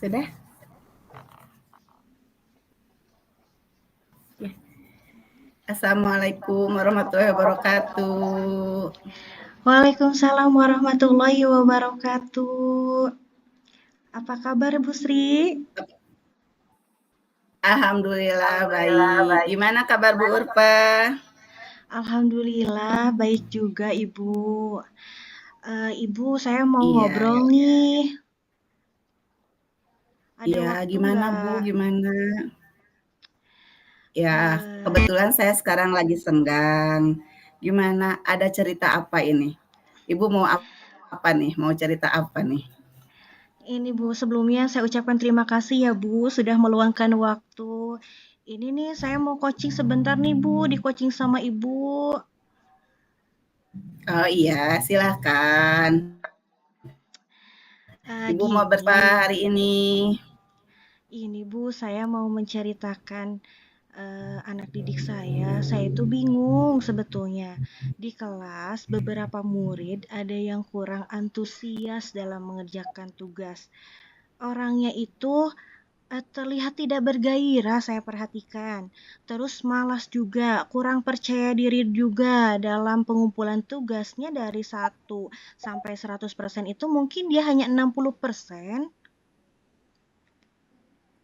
Sudah? Ya. Assalamualaikum warahmatullahi wabarakatuh. Waalaikumsalam warahmatullahi wabarakatuh. Apa kabar Bu Sri? Alhamdulillah baik. Gimana kabar Bu Urfa? Alhamdulillah baik juga Ibu. Ibu, saya mau Iya, ngobrol ya. nih. Ada Iya, waktu gimana Bu? nggak? Gimana? Ya, Eh, kebetulan saya sekarang lagi senggang. Gimana? Ada cerita apa ini? Ibu mau apa nih? Mau cerita apa nih? ini Bu, sebelumnya saya ucapkan terima kasih ya Bu sudah meluangkan waktu. Ini nih saya mau coaching sebentar nih Bu, di coaching sama Ibu. Oh iya, silahkan. Ibu mau berapa Gini, hari ini? ini Bu, saya mau menceritakan anak didik saya itu bingung sebetulnya. Di kelas, beberapa murid ada yang kurang antusias dalam mengerjakan tugas. Orangnya itu terlihat tidak bergairah saya perhatikan. Terus malas juga, kurang percaya diri juga dalam pengumpulan tugasnya dari 1 sampai 100% itu mungkin dia hanya 60%.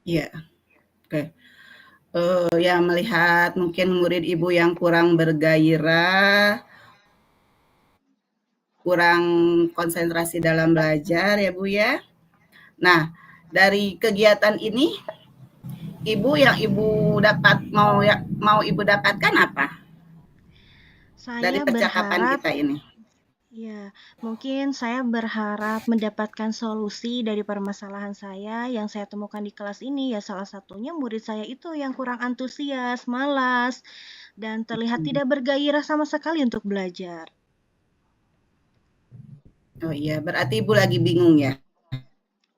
Iya, oke. Ya melihat mungkin murid Ibu yang kurang bergairah, kurang konsentrasi dalam belajar ya Bu ya. Nah, dari kegiatan ini Ibu dapat mau Ibu dapatkan apa dari Saya percakapan berharap kita ini? Ya, mungkin saya berharap mendapatkan solusi dari permasalahan saya yang saya temukan di kelas ini. Ya, salah satunya murid saya itu yang kurang antusias, malas, dan terlihat tidak bergairah sama sekali untuk belajar. Oh iya, berarti Ibu lagi bingung ya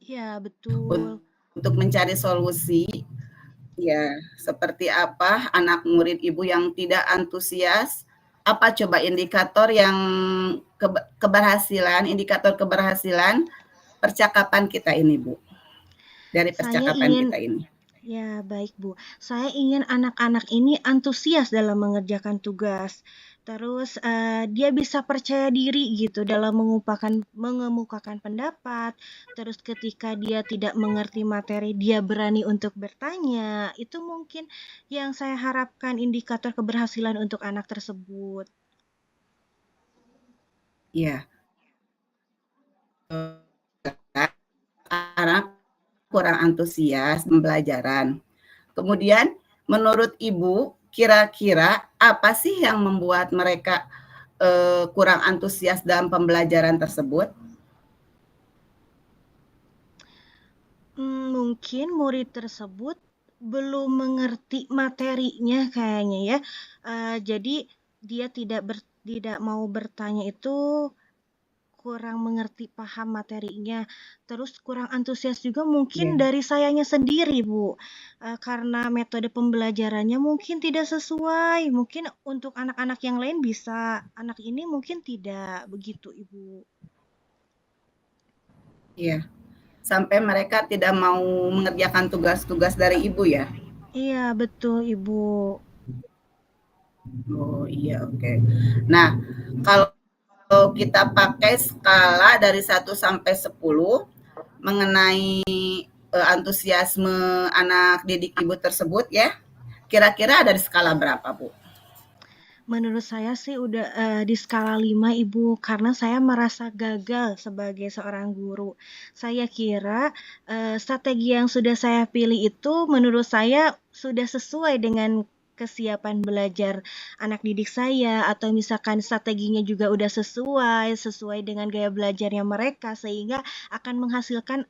Ya, betul. untuk mencari solusi. Ya, seperti apa anak murid Ibu yang tidak antusias? Apa coba indikator yang indikator keberhasilan percakapan kita ini, Bu? Dari Saya percakapan ingin kita ini. Ya, baik Bu. Saya ingin anak-anak ini antusias dalam mengerjakan tugas. Terus dia bisa percaya diri gitu dalam mengemukakan pendapat. Terus ketika dia tidak mengerti materi, dia berani untuk bertanya. Itu mungkin yang saya harapkan indikator keberhasilan untuk anak tersebut. Iya, anak kurang antusias pembelajaran. Kemudian menurut Ibu, kira-kira apa sih yang membuat mereka kurang antusias dalam pembelajaran tersebut? Mungkin murid tersebut belum mengerti materinya kayaknya ya. Jadi dia tidak mau bertanya itu kurang mengerti paham materinya. Terus kurang antusias juga mungkin Ya, dari sayanya sendiri, Bu. Karena metode pembelajarannya mungkin tidak sesuai. Mungkin untuk anak-anak yang lain bisa, anak ini mungkin tidak begitu, Ibu. iya. Sampai mereka tidak mau mengerjakan tugas-tugas dari Ibu ya? Iya, betul, Ibu. Oh iya, oke. Nah, kalau kita pakai skala dari 1 sampai 10 mengenai antusiasme anak didik Ibu tersebut ya, kira-kira ada di skala berapa, Bu? Menurut saya sih udah di skala 5 Ibu, karena saya merasa gagal sebagai seorang guru. Saya kira strategi yang sudah saya pilih itu menurut saya sudah sesuai dengan kesiapan belajar anak didik saya atau misalkan strateginya juga udah sesuai dengan gaya belajarnya mereka sehingga akan menghasilkan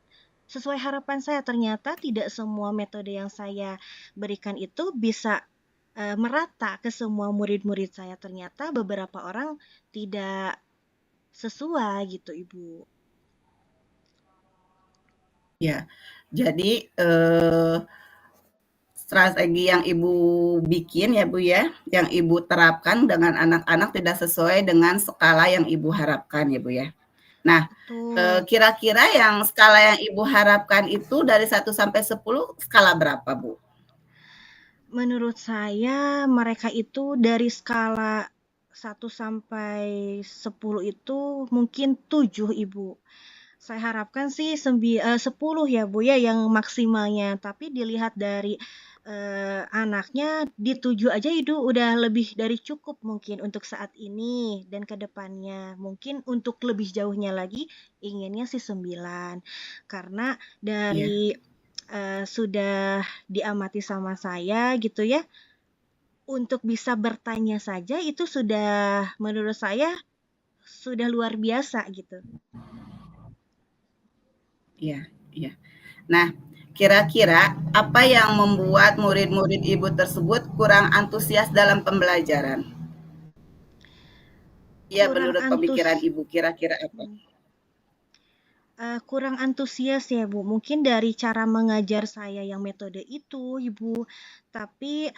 sesuai harapan saya. Ternyata tidak semua metode yang saya berikan itu bisa merata ke semua murid-murid saya. Ternyata beberapa orang tidak sesuai gitu, Ibu. Ya, jadi strategi yang Ibu bikin ya Bu ya, yang Ibu terapkan dengan anak-anak tidak sesuai dengan skala yang Ibu harapkan ya Bu ya. Nah, Betul. kira-kira yang skala yang Ibu harapkan itu dari 1 sampai 10 skala berapa, Bu? Menurut saya mereka itu dari skala 1 sampai 10 itu mungkin 7, Ibu. Saya harapkan sih 10 ya, Bu, ya, yang maksimalnya. Tapi dilihat dari, anaknya di 7 aja itu udah lebih dari cukup mungkin untuk saat ini dan ke depannya. Mungkin untuk lebih jauhnya lagi inginnya sih 9. Karena Iya, dari, sudah diamati sama saya gitu ya, untuk bisa bertanya saja itu sudah menurut saya sudah luar biasa gitu. iya, iya. Nah, kira-kira apa yang membuat murid-murid Ibu tersebut kurang antusias dalam pembelajaran? Iya, Kurang menurut antus pemikiran Ibu, kira-kira apa? hmm, kurang antusias ya, Bu, mungkin dari cara mengajar saya yang metode itu, Ibu. Tapi,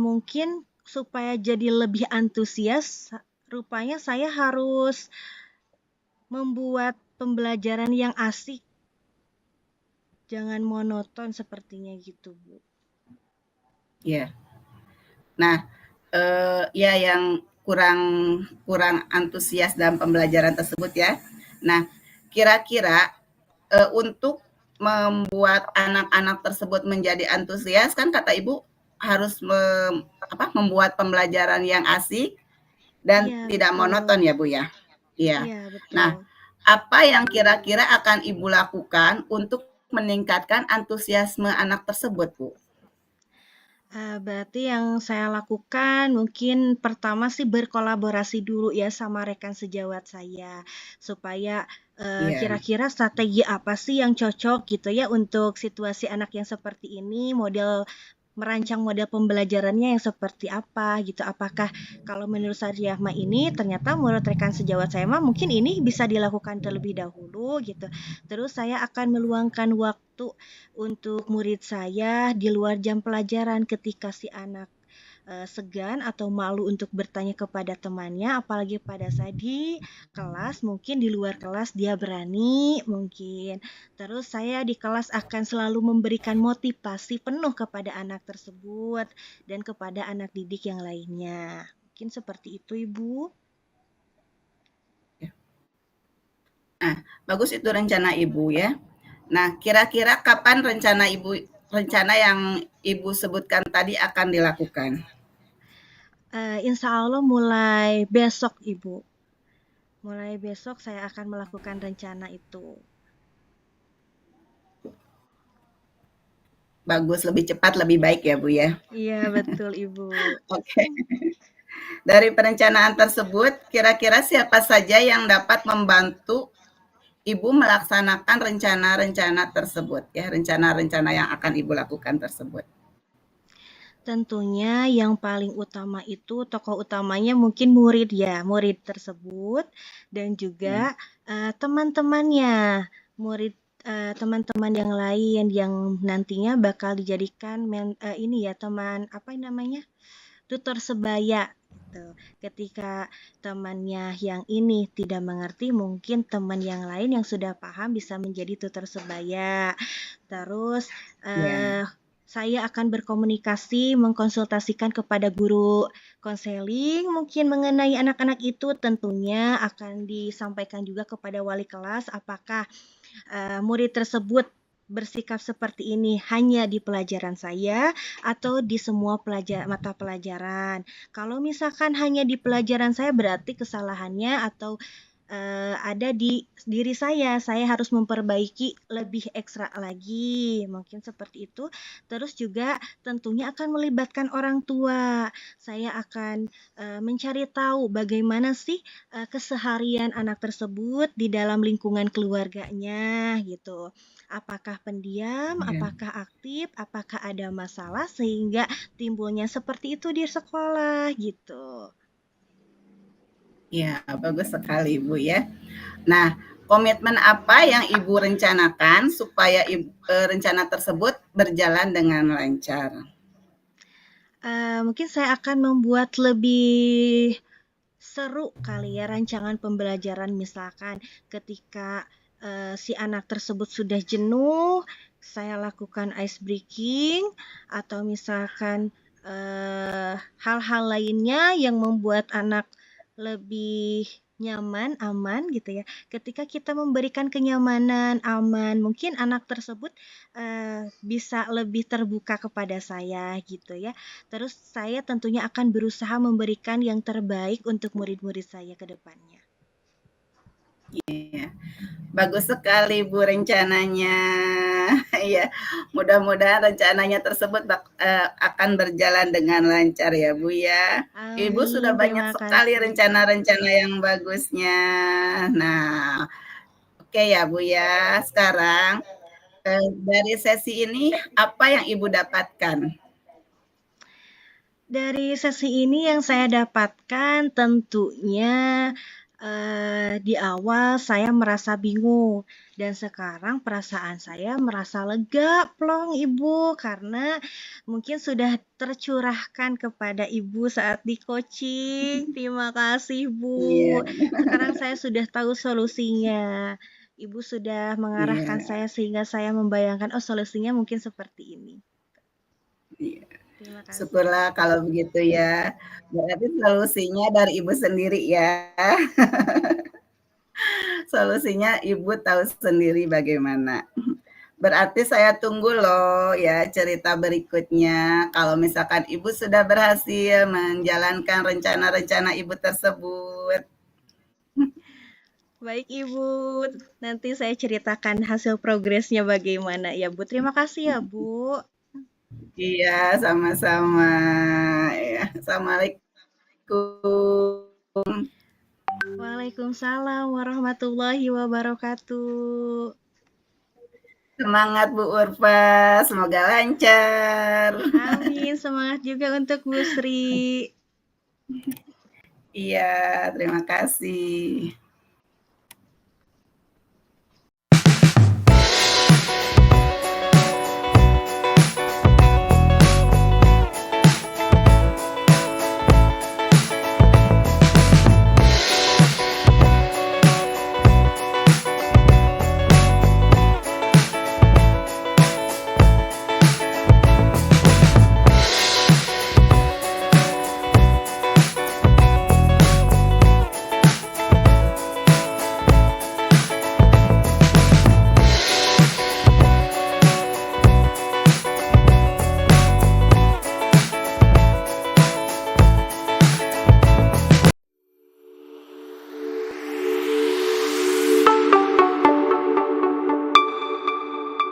mungkin supaya jadi lebih antusias, rupanya saya harus membuat pembelajaran yang asik, jangan monoton sepertinya gitu, Bu. Iya. Nah, ya yang kurang kurang antusias dalam pembelajaran tersebut ya. Nah, kira-kira untuk membuat anak-anak tersebut menjadi antusias kan kata Ibu harus membuat pembelajaran yang asik dan Iya, tidak betul. monoton ya Bu ya. Iya. Iya, Nah, betul. apa yang kira-kira akan Ibu lakukan untuk meningkatkan antusiasme anak tersebut Bu? Berarti yang saya lakukan mungkin pertama sih berkolaborasi dulu ya sama rekan sejawat saya, supaya, Iya, kira-kira strategi apa sih yang cocok gitu ya untuk situasi anak yang seperti ini, merancang model pembelajarannya yang seperti apa gitu. Apakah kalau menurut saya mah ini ternyata menurut rekan sejawat saya mah mungkin ini bisa dilakukan terlebih dahulu gitu. Terus saya akan meluangkan waktu untuk murid saya di luar jam pelajaran ketika si anak segan atau malu untuk bertanya kepada temannya, apalagi pada saat di kelas, mungkin di luar kelas dia berani, mungkin. Terus saya di kelas akan selalu memberikan motivasi penuh kepada anak tersebut dan kepada anak didik yang lainnya. Mungkin seperti itu, Ibu. ya. Nah, bagus itu rencana Ibu ya. Nah, kira-kira kapan rencana yang Ibu sebutkan tadi akan dilakukan? Insya Allah mulai besok, Ibu. Mulai besok saya akan melakukan rencana itu. Bagus, lebih cepat lebih baik ya, Bu ya. Iya, betul, Ibu. Oke. Dari perencanaan tersebut, kira-kira siapa saja yang dapat membantu Ibu melaksanakan rencana-rencana tersebut ya, rencana-rencana yang akan Ibu lakukan tersebut? Tentunya yang paling utama itu tokoh utamanya mungkin murid ya, murid tersebut dan juga, Ya. teman-temannya, teman-teman yang lain yang nantinya bakal dijadikan ini ya, teman apa namanya, tutor sebaya gitu. Ketika temannya yang ini tidak mengerti, mungkin teman yang lain yang sudah paham bisa menjadi tutor sebaya. Terus, Ya. eee, saya akan berkomunikasi, mengkonsultasikan kepada guru konseling mungkin mengenai anak-anak itu, tentunya akan disampaikan juga kepada wali kelas apakah, murid tersebut bersikap seperti ini hanya di pelajaran saya atau di semua mata pelajaran. Kalau misalkan hanya di pelajaran saya berarti kesalahannya atau ada di diri saya harus memperbaiki lebih ekstra lagi, mungkin seperti itu. Terus juga tentunya akan melibatkan orang tua. Saya akan, mencari tahu bagaimana sih, keseharian anak tersebut di dalam lingkungan keluarganya, gitu. Apakah pendiam, Ya. apakah aktif, apakah ada masalah sehingga timbulnya seperti itu di sekolah, gitu. Ya, bagus sekali Ibu ya. Nah, komitmen apa yang Ibu rencanakan supaya rencana tersebut berjalan dengan lancar? Mungkin saya akan membuat lebih seru kali ya rancangan pembelajaran, misalkan ketika si anak tersebut sudah jenuh, saya lakukan ice breaking, atau misalkan hal-hal lainnya yang membuat anak lebih nyaman, aman gitu ya. Ketika kita memberikan kenyamanan, aman, mungkin anak tersebut bisa lebih terbuka kepada saya gitu ya. Terus saya tentunya akan berusaha memberikan yang terbaik untuk murid-murid saya ke depannya. Iya. Bagus sekali Bu rencananya. Iya, mudah-mudahan rencananya tersebut akan berjalan dengan lancar ya Bu ya. Ibu sudah Amin, banyak terima sekali kasih. rencana-rencana yang bagusnya. Nah, oke ya Bu ya. Sekarang dari sesi ini apa yang Ibu dapatkan? Dari sesi ini yang saya dapatkan tentunya di awal saya merasa bingung dan sekarang perasaan saya merasa lega plong Ibu karena mungkin sudah tercurahkan kepada Ibu saat di coaching. Terima kasih Iya, Bu. Sekarang saya sudah tahu solusinya. Ibu sudah mengarahkan iya, saya sehingga saya membayangkan oh solusinya mungkin seperti ini. iya. Terima kasih. Syukurlah kalau begitu ya. Berarti solusinya dari Ibu sendiri ya. Solusinya Ibu tahu sendiri bagaimana. Berarti saya tunggu loh ya cerita berikutnya. Kalau misalkan Ibu sudah berhasil menjalankan rencana-rencana Ibu tersebut. Baik Ibu, nanti saya ceritakan hasil progresnya bagaimana ya Bu. Terima kasih ya Bu. Iya, sama-sama. Ya, Assalamualaikum. Waalaikumsalam warahmatullahi wabarakatuh. Semangat Bu Urfa, semoga lancar. Amin, semangat juga untuk Bu Sri. Iya, terima kasih.